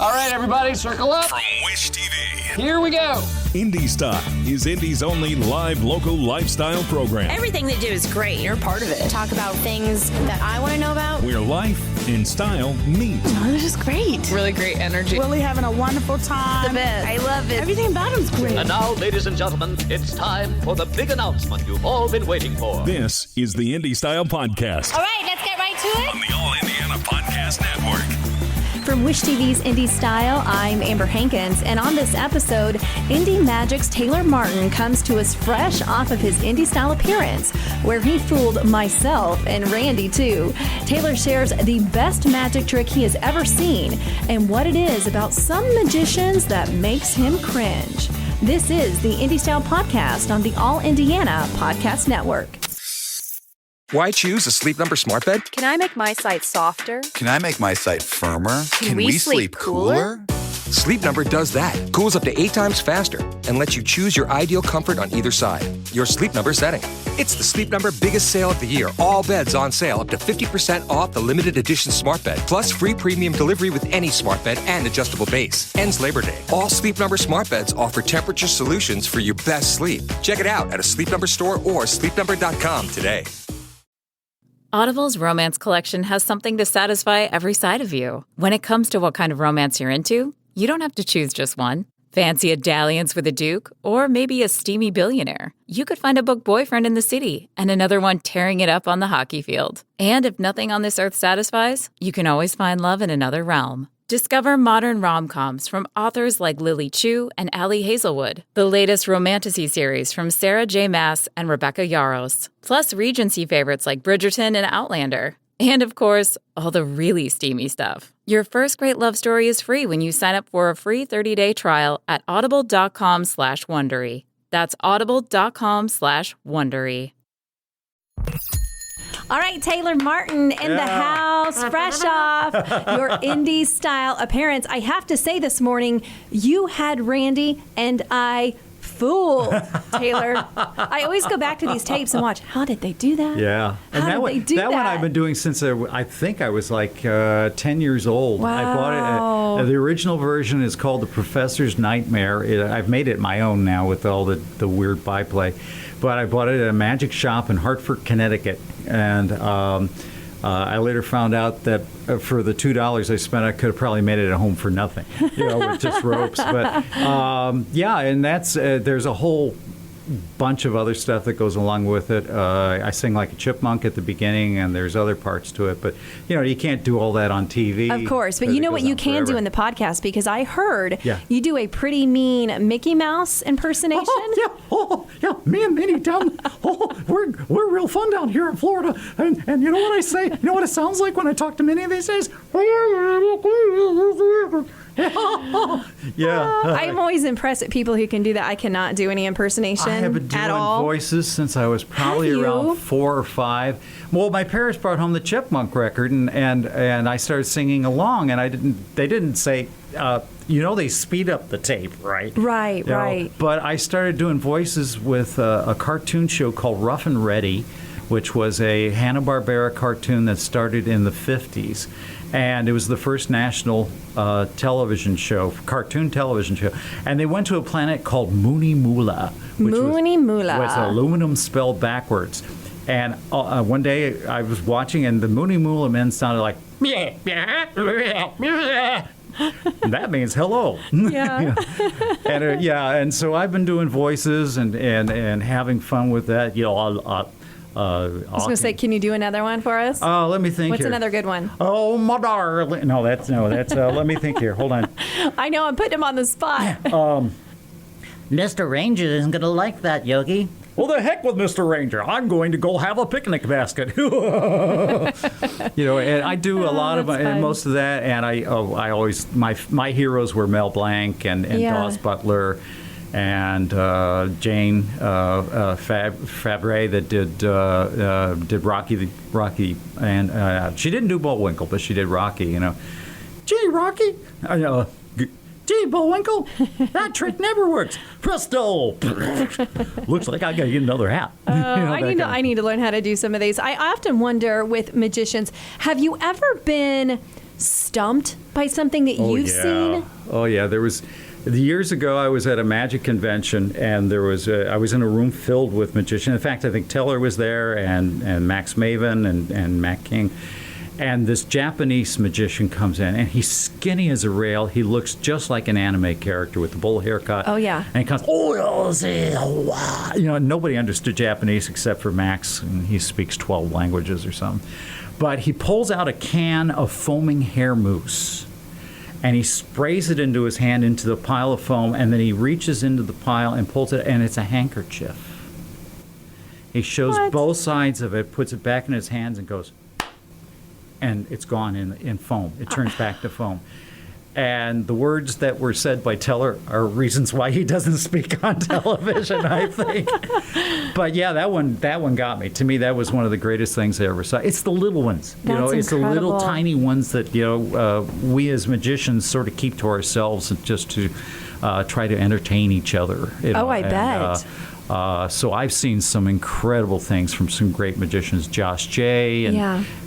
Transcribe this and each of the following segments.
All right, everybody, circle up. From Wish TV. Here we go. Indy Style is Indy's only live local lifestyle program. Everything they do is great. You're part of it. Talk about things that I want to know about. Where life and style meet. Oh, this is great. Really great energy. Really having a wonderful time. The best. I love it. Everything about him's great. And now, ladies and gentlemen, it's time for the big announcement you've all been waiting for. This is the Indy Style Podcast. All right, let's get right to it. On the All Indiana Podcast Network. From Wish TV's Indy Style, I'm Amber Hankins, and on this episode, Indy Magic's Taylor Martin comes to us fresh off of his Indy Style appearance, where he fooled myself and Randy too. Taylor shares the best magic trick he has ever seen and what it is about some magicians that makes him cringe. This is the Indy Style Podcast on the All Indiana Podcast Network. Why choose a Sleep Number smart bed? Can I make my site softer? Can I make my site firmer? Can we sleep cooler? Sleep Number does that. Cools up to 8 times faster and lets you choose your ideal comfort on either side. Your Sleep Number setting. It's the Sleep Number biggest sale of the year. All beds on sale up to 50% off the limited edition smart bed. Plus free premium delivery with any smart bed and adjustable base. Ends Labor Day. All Sleep Number smart beds offer temperature solutions for your best sleep. Check it out at a Sleep Number store or sleepnumber.com today. Audible's romance collection has something to satisfy every side of you. When it comes to what kind of romance you're into, you don't have to choose just one. Fancy a dalliance with a duke, or maybe a steamy billionaire. You could find a book boyfriend in the city and another one tearing it up on the hockey field. And if nothing on this earth satisfies, you can always find love in another realm. Discover modern rom-coms from authors like Lily Chu and Ali Hazelwood, the latest romantasy series from Sarah J. Maas and Rebecca Yarros, plus Regency favorites like Bridgerton and Outlander. And of course, all the really steamy stuff. Your first great love story is free when you sign up for a free 30-day trial at audible.com/Wondery. That's audible.com/Wondery. All right, Taylor Martin in the house, fresh off your Indy Style appearance. I have to say this morning, you had Randy and I fooled Taylor. I always go back to these tapes and watch, how did they do that? Yeah. How did they do that? That one I've been doing since I think I was like 10 years old. Wow. I bought it. The original version is called The Professor's Nightmare. I've made it my own now with all the weird byplay. But I bought it at a magic shop in Hartford, Connecticut. And I later found out that for the $2 I spent, I could have probably made it at home for nothing, with just ropes. But yeah, and that's there's a whole bunch of other stuff that goes along with it. I sing like a chipmunk at the beginning, and there's other parts to it. But you can't do all that on TV. Of course, but you know what you can do in the podcast, because I heard you do a pretty mean Mickey Mouse impersonation. Oh yeah, me and Minnie down. We're real fun down here in Florida. And you know what I say? You know what it sounds like when I talk to Minnie these days? Yeah. I'm always impressed at people who can do that. I cannot do any impersonation I have been doing at all. voices since I was probably around 4 or 5. Well, my parents brought home the Chipmunk record, and I started singing along, and they didn't say, they speed up the tape, right? Right, right. But I started doing voices with a cartoon show called Rough and Ready, which was a Hanna-Barbera cartoon that started in the 50s. And it was the first national television show, cartoon television show. And they went to a planet called Mooney Moolah. Mooney Moolah. It's aluminum spelled backwards. And one day I was watching, and the Mooney Moolah men sounded like, and that means hello. Yeah. And so I've been doing voices and having fun with that. I was going to say, can you do another one for us? Let me think. What's here. another good one? Oh, my darling. No, that's let me think here. Hold on. I know, I'm putting him on the spot. Mr. Ranger isn't going to like that, Yogi. Well, the heck with Mr. Ranger. I'm going to go have a picnic basket. And I do a lot of and most of that. And I always my heroes were Mel Blanc and Dawes Butler and Jane Fabre that did Rocky, and she didn't do Bullwinkle, but she did Rocky. Gee, Rocky. Gee, Bullwinkle, that trick never works. Presto! Looks like I got to get another hat. I need to learn how to do some of these. I often wonder with magicians, have you ever been stumped by something that you've seen? Oh, yeah. There was... Years ago, I was at a magic convention, and I was in a room filled with magicians. In fact, I think Teller was there, and Max Maven, and Matt King. And this Japanese magician comes in, and he's skinny as a rail. He looks just like an anime character with the bowl haircut. Oh, yeah. And he comes, nobody understood Japanese except for Max, and he speaks 12 languages or something. But he pulls out a can of foaming hair mousse, and he sprays it into his hand into the pile of foam, and then he reaches into the pile and pulls it, and it's a handkerchief. He shows both sides of it, puts it back in his hands, and goes, and it's gone in foam. It turns back to foam. And the words that were said by Teller are reasons why he doesn't speak on television, I think. But yeah, that one got me. To me, that was one of the greatest things I ever saw. It's the little ones. That's it's the little incredible. tiny ones that we as magicians sort of keep to ourselves just to try to entertain each other. I bet. So I've seen some incredible things from some great magicians, Josh Jay,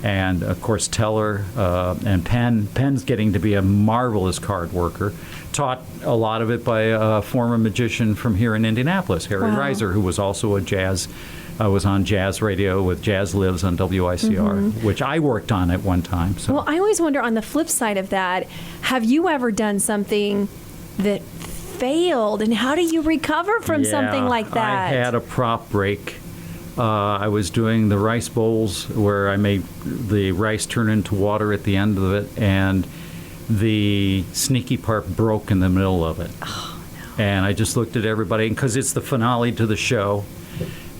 and of course Teller, and Penn. Penn's getting to be a marvelous card worker. Taught a lot of it by a former magician from here in Indianapolis, Harry Reiser, who was also was on jazz radio with Jazz Lives on WICR, which I worked on at one time. So. Well, I always wonder on the flip side of that, have you ever done something that failed, and how do you recover from something like that? I had a prop break. I was doing the rice bowls where I made the rice turn into water at the end of it, and the sneaky part broke in the middle of it. Oh, no. And I just looked at everybody, because it's the finale to the show,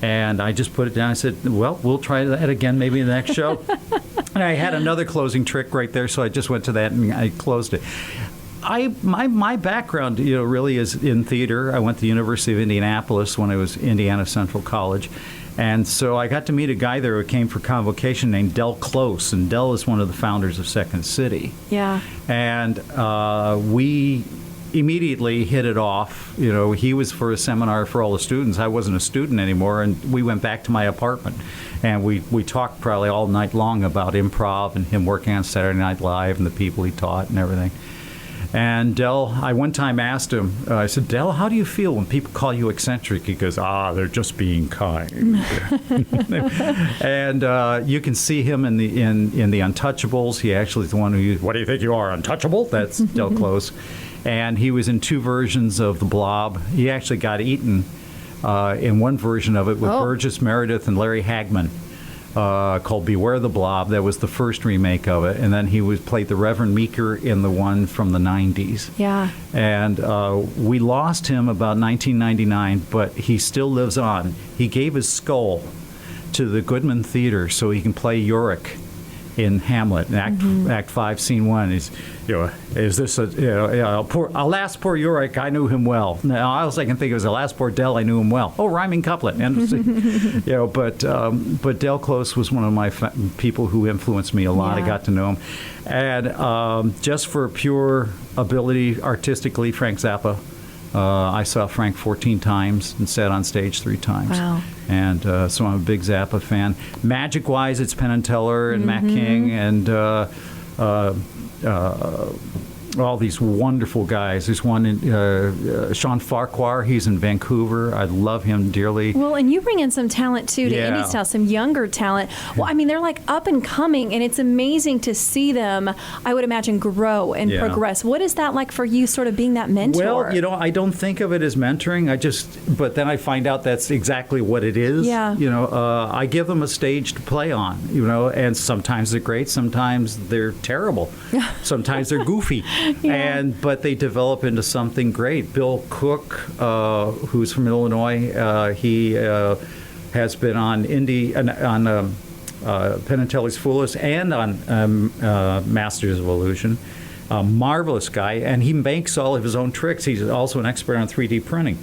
and I just put it down. I said, well, we'll try that again maybe in the next show. And I had another closing trick right there, so I just went to that and I closed it. My background, really is in theater. I went to the University of Indianapolis when I was Indiana Central College, and so I got to meet a guy there who came for convocation named Del Close, and Del is one of the founders of Second City. Yeah. And we immediately hit it off. He was for a seminar for all the students. I wasn't a student anymore, and we went back to my apartment, and we talked probably all night long about improv and him working on Saturday Night Live and the people he taught and everything. And Del, I one time asked him, I said, Del, how do you feel when people call you eccentric? He goes, they're just being kind. And you can see him in the Untouchables. He actually is the one who, what do you think you are, untouchable? That's Del Close. And he was in 2 versions of The Blob. He actually got eaten in one version of it with Burgess Meredith and Larry Hagman. Called Beware the Blob. That was the first remake of it. And then he played the Reverend Meeker in the one from the 90s. Yeah. And we lost him about 1999, but he still lives on. He gave his skull to the Goodman Theater so he can play Yorick in Hamlet, in Act 5, Scene 1. Is this alas, poor Yorick, I knew him well. Now, all I can think of is alas, poor Del, I knew him well. Oh, rhyming couplet. And, but Del Close was one of my people who influenced me a lot. Yeah. I got to know him. And just for pure ability, artistically, Frank Zappa. I saw Frank 14 times and sat on stage 3 times. Wow. And so I'm a big Zappa fan. Magic-wise, it's Penn and Teller and Matt King and all these wonderful guys. There's one, Sean Farquhar, he's in Vancouver. I love him dearly. Well, and you bring in some talent, too, to Yeah. Indy Style, some younger talent. Well, I mean, they're like up and coming, and it's amazing to see them, I would imagine, grow and progress. What is that like for you, sort of being that mentor? Well, I don't think of it as mentoring. But then I find out that's exactly what it is. Yeah. I give them a stage to play on, and sometimes they're great, sometimes they're terrible, sometimes they're goofy. Yeah. But they develop into something great. Bill Cook, who's from Illinois, he has been on Penn and Teller's Foolish and on Masters of Illusion. A marvelous guy, and he makes all of his own tricks. He's also an expert on 3D printing.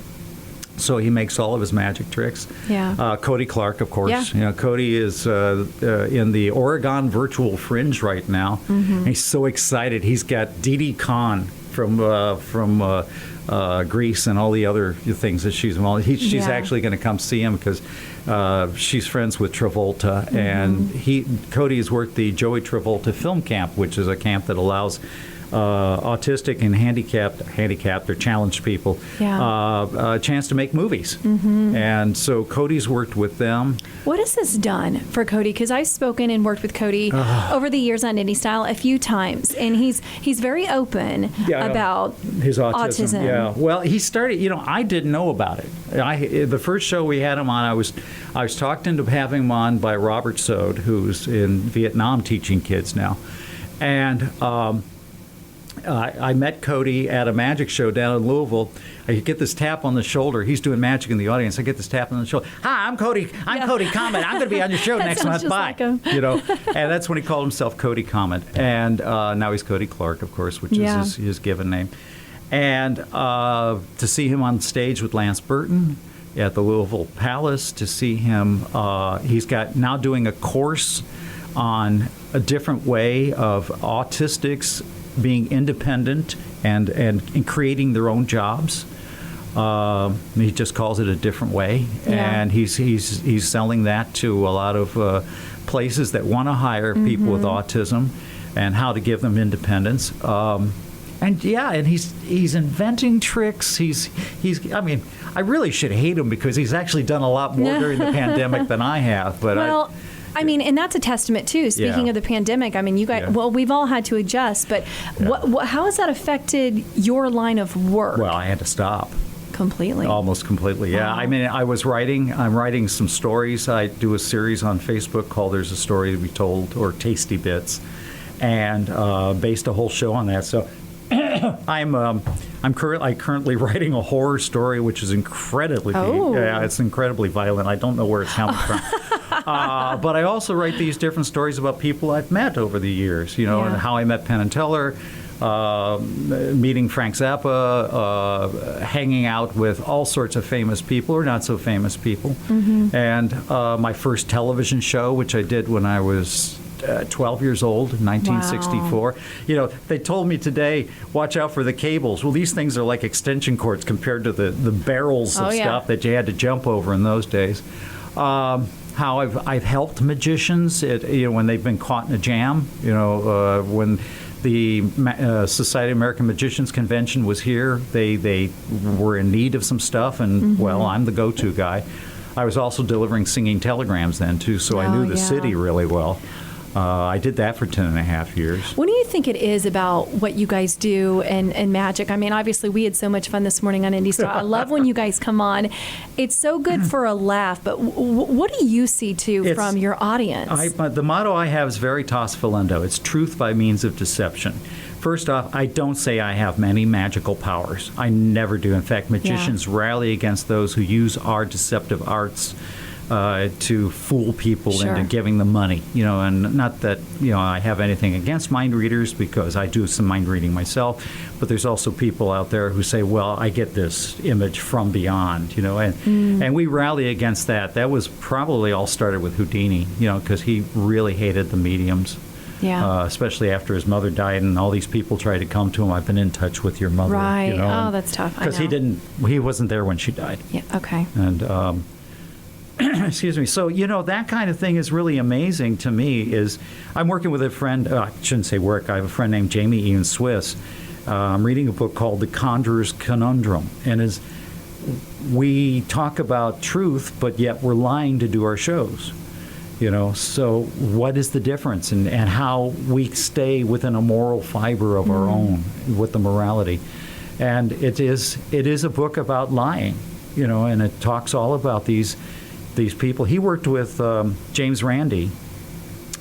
So he makes all of his magic tricks. Yeah. Cody Clark, of course. Yeah. Cody is in the Oregon Virtual Fringe right now. He's so excited. He's got Dee Dee Khan from Greece and all the other things that she's involved. She's actually going to come see him because she's friends with Travolta, and Cody has worked the Joey Travolta Film Camp, which is a camp that allows autistic and handicapped or challenged people a chance to make movies. And so Cody's worked with them. What has this done for Cody? Because I've spoken and worked with Cody over the years on Indy Style a few times, and he's very open about his autism. Yeah. Well, he started. I didn't know about it. The first show we had him on, I was talked into having him on by Robert Sode, who's in Vietnam teaching kids now, and. I met Cody at a magic show down in Louisville. I get this tap on the shoulder. He's doing magic in the audience. I get this tap on the shoulder. Hi, I'm Cody. I'm Cody Comet. I'm going to be on your show next month. Bye. Like and that's when he called himself Cody Comet. And now he's Cody Clark, of course, which is his given name. And to see him on stage with Lance Burton at the Louisville Palace, to see him, he's now doing a course on a different way of autistics being independent and creating their own jobs. He just calls it a different way, and he's selling that to a lot of places that want to hire people with autism and how to give them independence. And he's inventing tricks. He's. I mean, I really should hate him because he's actually done a lot more during the pandemic than I have. But I mean, and that's a testament, too. Speaking of the pandemic, I mean, you guys, well, we've all had to adjust, but how has that affected your line of work? Well, I had to stop. Completely. Almost completely, yeah. Wow. I mean, I'm writing some stories. I do a series on Facebook called There's a Story to Be Told, or Tasty Bits, and based a whole show on that. So I'm currently writing a horror story, which is incredibly it's incredibly violent. I don't know where it's coming from. But I also write these different stories about people I've met over the years, and how I met Penn and Teller, meeting Frank Zappa, hanging out with all sorts of famous people or not so famous people. And my first television show, which I did when I was 12 years old, 1964. Wow. They told me today, watch out for the cables. Well, these things are like extension cords compared to the barrels of stuff that you had to jump over in those days. How I've helped magicians, when they've been caught in a jam. When the Society of American Magicians Convention was here, they were in need of some stuff, and well, I'm the go-to guy. I was also delivering singing telegrams then too, so I knew the city really well. I did that for 10.5 years. What do you think it is about what you guys do and magic? I mean, obviously, we had so much fun this morning on Indy Style. I love when you guys come on. It's so good for a laugh, but what do you see, too, from your audience? The motto I have is Veritas Volendo. It's truth by means of deception. First off, I don't say I have many magical powers. I never do. In fact, magicians rally against those who use our deceptive arts to fool people into giving them money, and not that, I have anything against mind readers because I do some mind reading myself, but there's also people out there who say, well, I get this image from beyond, and we rally against that. That was probably all started with Houdini, because he really hated the mediums. Yeah. Especially after his mother died and all these people tried to come to him. I've been in touch with your mother. Right. Oh, that's tough. Because he wasn't there when she died. Yeah. Okay. And, excuse me. So, that kind of thing is really amazing to me. I'm working with a friend, I shouldn't say work, I have a friend named Jamie Ian Swiss. I'm reading a book called The Conjurer's Conundrum. And we talk about truth, but yet we're lying to do our shows. So what is the difference and how we stay within a moral fiber of our own with the morality? And it is a book about lying, and it talks all about these people. He worked with James Randi,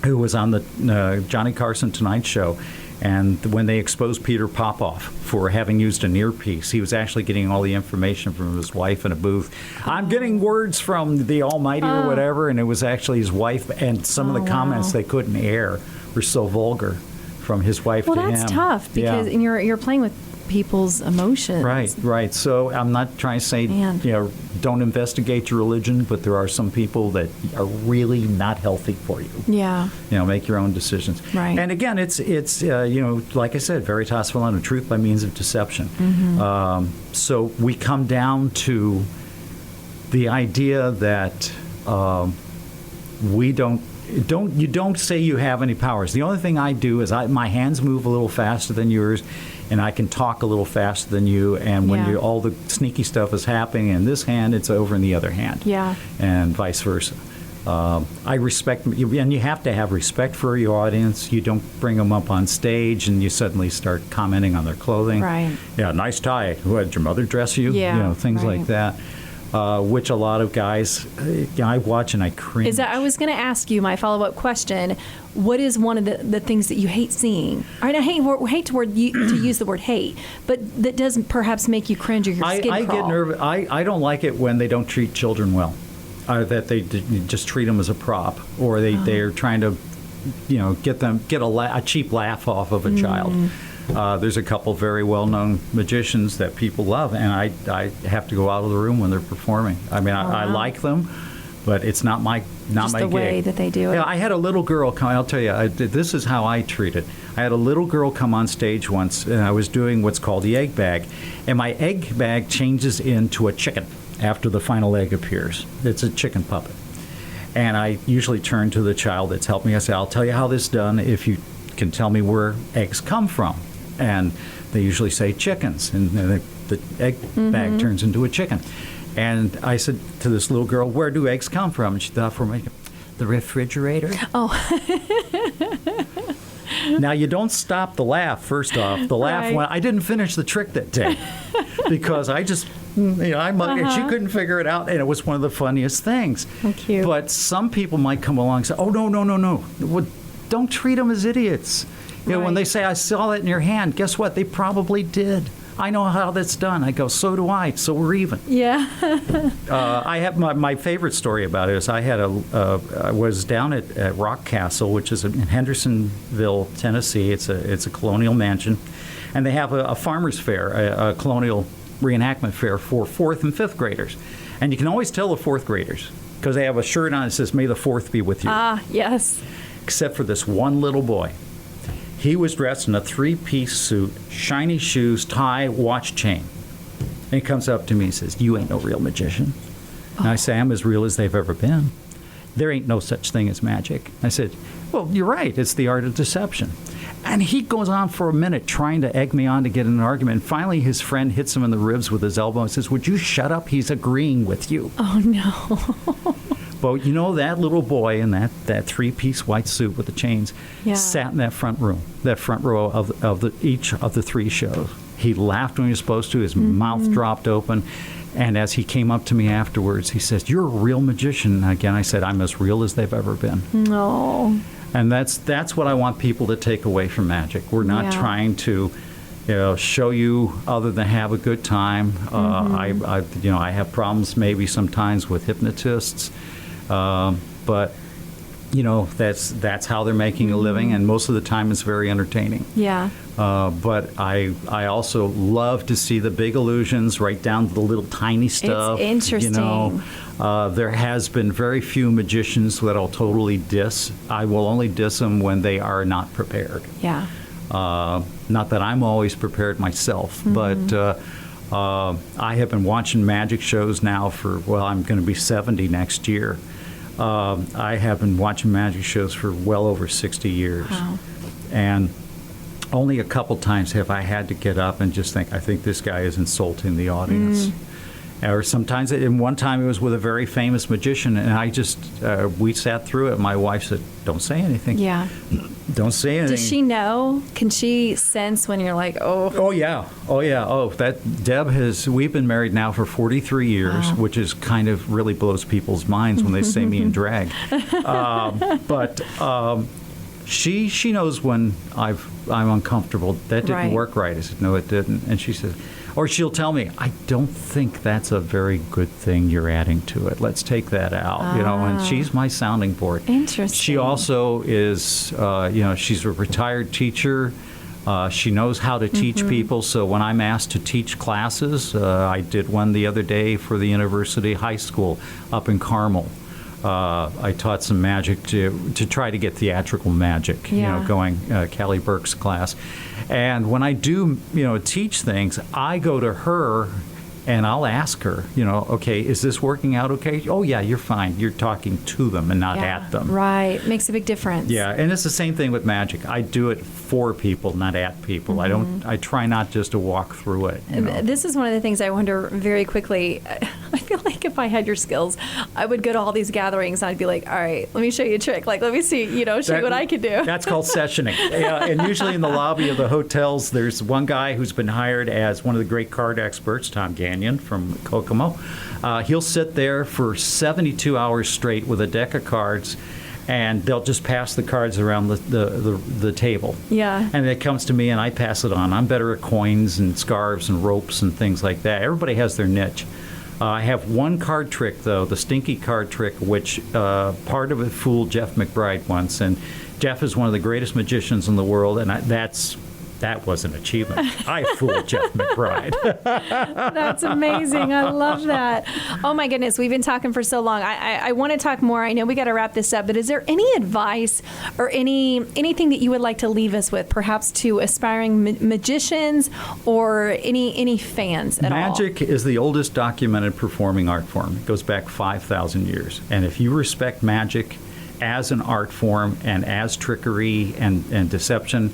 who was on the Johnny Carson Tonight Show, and when they exposed Peter Popoff for having used an earpiece, he was actually getting all the information from his wife in a booth. I'm getting words from the Almighty or whatever, and it was actually his wife, and some of the comments they couldn't air were so vulgar from his wife to him. Well, that's tough because you're playing with people's emotions. Right. So I'm not trying to say, don't investigate your religion, but there are some people that are really not healthy for you. Yeah. Make your own decisions. Right. And again, it's like I said, veritas voluntas, truth by means of deception. So we come down to the idea that you don't say you have any powers. The only thing I do is my hands move a little faster than yours, and I can talk a little faster than you. And when all the sneaky stuff is happening in this hand, it's over in the other hand. Yeah. And vice versa. I respect, and you have to have respect for your audience. You don't bring them up on stage and you suddenly start commenting on their clothing. Right. Yeah, nice tie. What, did your mother dress you? Yeah. Things like that. Which a lot of guys, I watch and I cringe. I was going to ask you my follow-up question. What is one of the things that you hate seeing? I hate to use the word hate, but that does perhaps make you cringe or your skin I crawl. get nervous. I don't like it when they don't treat children well. That they just treat them as a prop, or they're trying to, get a cheap laugh off of a child. There's a couple very well-known magicians that people love, and I have to go out of the room when they're performing. I mean, I like them, but it's not my Just my the gig. way that they do it. Yeah, I had a little girl come. I'll tell you, this is how I treat it. I had a little girl come on stage once, and I was doing what's called the egg bag, and my egg bag changes into a chicken after the final egg appears. It's a chicken puppet. And I usually turn to the child that's helped me. I say, I'll tell you how this is done if you can tell me where eggs come from. And they usually say chickens, and the egg bag turns into a chicken. And I said to this little girl, where do eggs come from? And she thought for me, the refrigerator. Oh. Now, you don't stop the laugh, first off. The laugh went, I didn't finish the trick that day because I just, I mugged it. She couldn't figure it out, and it was one of the funniest things. How cute. But some people might come along and say, oh, no. Well, don't treat them as idiots. When they say, I saw that in your hand, guess what? They probably did. I know how that's done. I go, so do I, so we're even. Yeah. I have my favorite story about it is I was down at Rock Castle, which is in Hendersonville, Tennessee. It's a colonial mansion, and they have a farmer's fair, a colonial reenactment fair for 4th and 5th graders. And you can always tell the 4th graders because they have a shirt on that says, May the 4th be with you. Ah, yes. Except for this one little boy. He was dressed in a 3-piece suit, shiny shoes, tie, watch, chain. And he comes up to me and says, you ain't no real magician. And I say, I'm as real as they've ever been. There ain't no such thing as magic. I said, well, you're right. It's the art of deception. And he goes on for a minute trying to egg me on to get in an argument. And finally, his friend hits him in the ribs with his elbow and says, would you shut up? He's agreeing with you. Oh, no. But that little boy in that 3-piece white suit with the chains sat in that front row of each of the 3 shows. He laughed when he was supposed to. His mouth dropped open. And as he came up to me afterwards, he says, you're a real magician. And again, I said, I'm as real as they've ever been. No. And that's what I want people to take away from magic. We're not trying to show you other than have a good time. I have problems maybe sometimes with hypnotists. But that's how they're making a living, and most of the time it's very entertaining. Yeah. But I also love to see the big illusions right down to the little tiny stuff. It's interesting. There has been very few magicians that I'll totally diss. I will only diss them when they are not prepared. Yeah. Not that I'm always prepared myself, but I have been watching magic shows now I'm going to be 70 next year. I have been watching magic shows for well over 60 years. Wow. And only a couple times have I had to get up and just think, I think this guy is insulting the audience. Or sometimes, and one time it was with a very famous magician, and I just, we sat through it. My wife said, don't say anything. Yeah. Don't say anything. Does she know? Can she sense when you're like, oh? Oh, yeah. We've been married now for 43 years, which is kind of really blows people's minds when they see me in drag. But she knows when I'm uncomfortable. That didn't work right. I said, no, it didn't. And she said, or she'll tell me, I don't think that's a very good thing you're adding to it. Let's take that out, and she's my sounding board. Interesting. She also is, she's a retired teacher. She knows how to teach people, so when I'm asked to teach classes, I did one the other day for the University High School up in Carmel. I taught some magic to try to get theatrical magic, going, Callie Burke's class. And when I do, teach things, I go to her and I'll ask her, okay, is this working out okay? Oh, yeah, you're fine. You're talking to them and not at them. Right. Makes a big difference. Yeah, and it's the same thing with magic. I do it for people, not at people. I try not just to walk through it. This is one of the things I wonder very quickly. I feel like if I had your skills, I would go to all these gatherings and I'd be like, all right, let me show you a trick. Like, let me see, show you what I can do. That's called sessioning. Yeah, and usually in the lobby of the hotels, there's one guy who's been hired as one of the great card experts, Tom Gagnon from Kokomo. He'll sit there for 72 hours straight with a deck of cards, and they'll just pass the cards around the table. Yeah. And it comes to me, and I pass it on. I'm better at coins and scarves and ropes and things like that. Everybody has their niche. I have one card trick, though, the stinky card trick, which part of it fooled Jeff McBride once. And Jeff is one of the greatest magicians in the world, and that was an achievement. I fooled Jeff McBride. That's amazing. I love that. Oh, my goodness. We've been talking for so long. I want to talk more. I know we got to wrap this up, but is there any advice or anything that you would like to leave us with, perhaps to aspiring magicians or any fans at all? Magic is the oldest documented performing art form. It goes back 5,000 years. And if you respect magic as an art form and as trickery and deception,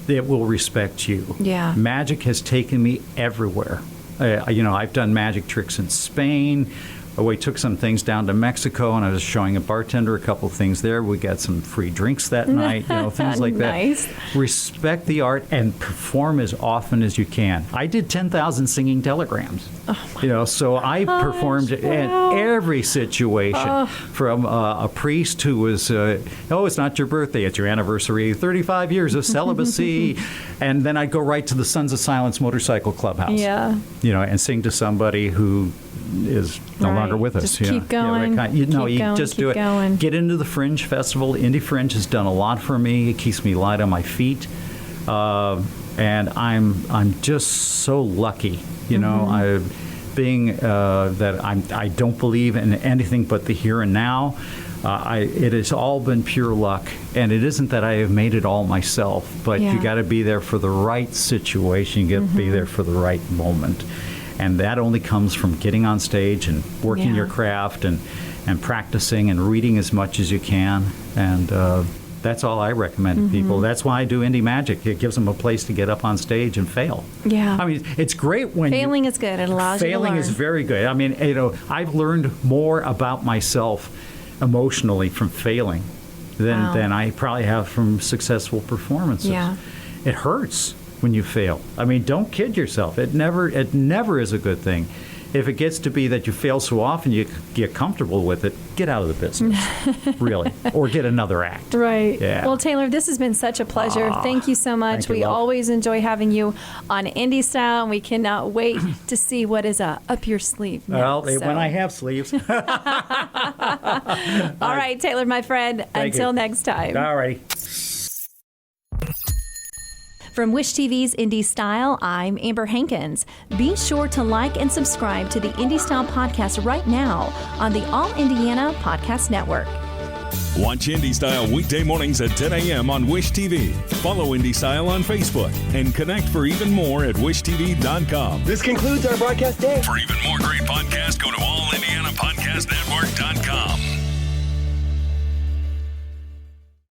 it will respect you. Yeah. Magic has taken me everywhere. I've done magic tricks in Spain. We took some things down to Mexico, and I was showing a bartender a couple of things there. We got some free drinks that night, things like nice. That. Respect the art and perform as often as you can. I did 10,000 singing telegrams. Oh so I performed in every situation, from a priest who was, it's not your birthday, it's your anniversary, 35 years of celibacy, and then I'd go right to the Sons of Silence Motorcycle Clubhouse. Yeah. And sing to somebody who is no longer with us. Just keep going. Just do it. Going. Get into the Fringe Festival. Indy Fringe has done a lot for me. It keeps me light on my feet, and I'm just so lucky. I don't believe in anything but the here and now. It has all been pure luck, and it isn't that I have made it all myself, but you got to be there for the right situation. You got to be there for the right moment. And that only comes from getting on stage and working your craft and practicing and reading as much as you can. And that's all I recommend to people. That's why I do indie magic. It gives them a place to get up on stage and fail. Yeah. I mean, it's great when failing is good. It allows you to learn. Failing is very good. I mean, I've learned more about myself emotionally from failing than I probably have from successful performances. Yeah. It hurts when you fail. I mean, don't kid yourself. It never is a good thing. If it gets to be that you fail so often you get comfortable with it, get out of the business, really, or get another act. Right. Yeah. Well, Taylor, this has been such a pleasure. Thank you so much. We always enjoy having you on Indy Style, and we cannot wait to see what is up your sleeve next. When I have sleeves. All right, Taylor, my friend. Until next time. All right. From Wish TV's Indy Style, I'm Amber Hankins. Be sure to like and subscribe to the Indy Style podcast right now on the All Indiana Podcast Network. Watch Indy Style weekday mornings at 10 a.m. on Wish TV. Follow Indy Style on Facebook and connect for even more at wishtv.com. This concludes our broadcast day. For even more great podcasts, go to allindianapodcastnetwork.com.